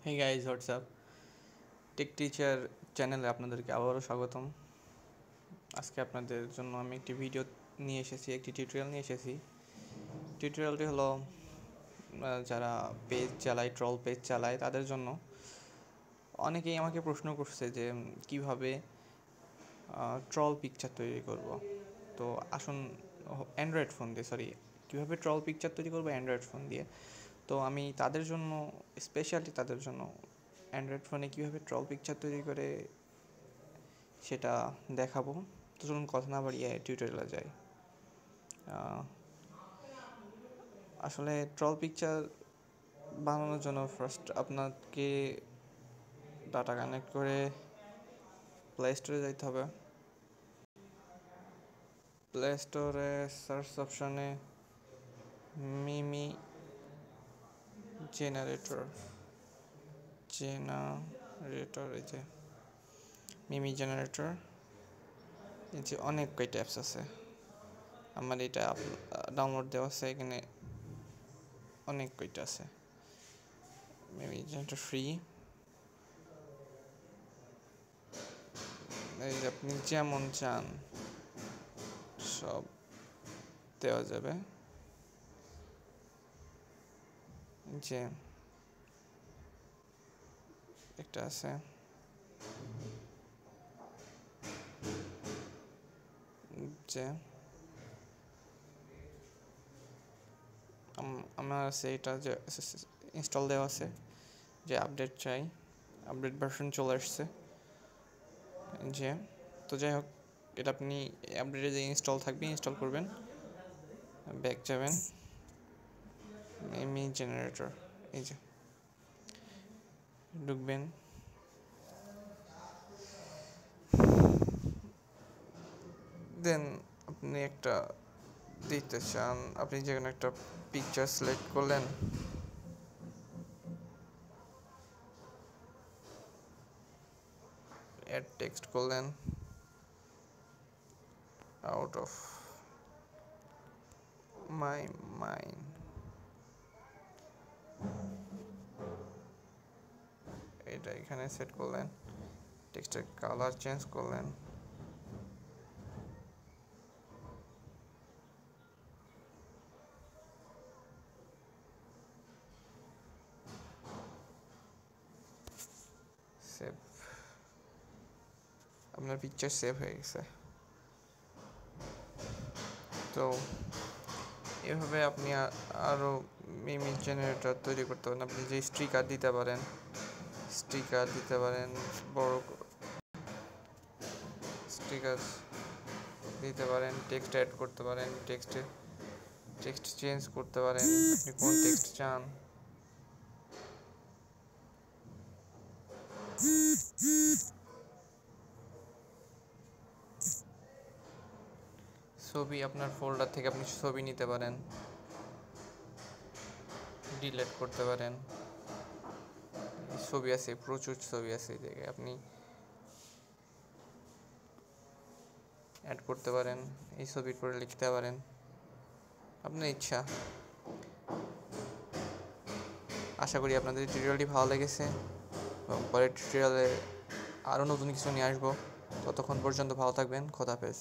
হে guys WhatsApp tech teacher চ্যানেলে আপনাদেরকে আবারও স্বাগতম। আজকে আপনাদের জন্য আমি একটি ভিডিও নিয়ে এসেছি, একটি টিউটোরিয়াল নিয়ে এসেছি। টিউটোরিয়ালটি হলো যারা পেজ চালায়, ট্রল পেজ চালায় তাদের জন্য। অনেকেই আমাকে প্রশ্ন করছে যে কিভাবে ট্রল পিকচার তৈরি করব। তো আসুন, অ্যান্ড্রয়েড ফোন দিয়ে কীভাবে ট্রল পিকচার তৈরি করবো অ্যান্ড্রয়েড ফোন দিয়ে। তো আমি তাদের জন্য, স্পেশালি তাদের জন্য অ্যান্ড্রয়েড ফোনে কীভাবে ট্রল পিকচার তৈরি করে সেটা দেখাবো। তো চলুন কথা না বাড়িয়ে টিউটোরিয়ালে যাই। আসলে ট্রল পিকচার বানানোর জন্য ফার্স্ট আপনাকে ডাটা কানেক্ট করে প্লে স্টোরে যাইতে হবে। প্লে স্টোরে সার্চ অপশনে মিমি জেনারেটর এই যে মিমি জেনারেটর, এই যে অনেক কয়টা অ্যাপস আছে। আমার এটা ডাউনলোড দেওয়া আছে, এখানে অনেক কয়টা আছে। মিমি জেনারেটর ফ্রি, এই যে আপনি যেমন চান সব দেওয়া যাবে। যে একটা আছে, যে আমার আছে এটা যে ইনস্টল দেওয়া আছে, যে আপডেট চাই, আপডেট ভার্সন চলে আসছে। যে তো যাই হোক, এটা আপনি আপডেটে যে ইনস্টল থাকবে ইনস্টল করবেন, ব্যাক যাবেন, মিমি জেনারেটর এই যে ঢুকবেন। দেন আপনি একটা দিতে চান, আপনি যেখানে একটা পিকচার সিলেক্ট করলেন, অ্যাড টেক্সট করলেন, আউট অফ মাই মাইন্ড, এটা এখানে সেট করলেন, টেক্সটের কালার চেঞ্জ করলেন, সেভ, আপনার পিকচার সেভ হয়ে গেছে। তো এভাবে আপনি আরও মিমি জেনারেটর তৈরি করতে পারেন। আপনি যে স্টিকার দিতে পারেন, বড় স্টিকার দিতে পারেন, টেক্সট অ্যাড করতে পারেন, টেক্সট চেঞ্জ করতে পারেন, আপনি কোন টেক্সট চান। ছবি, আপনার ফোল্ডার থেকে আপনি ছবি নিতে পারেন, ডিলিট করতে পারেন। ছবি আছে, প্রচুর ছবি আছে, এই জায়গায় আপনি অ্যাড করতে পারেন, এই ছবির পরে লিখতে পারেন, আপনার ইচ্ছা। আশা করি আপনাদের টিউটোরিয়ালটি ভালো লেগেছে এবং পরের টিউটোরিয়ালে আরও নতুন কিছু নিয়ে আসবো। ততক্ষণ পর্যন্ত ভালো থাকবেন। খোদা হাফেজ।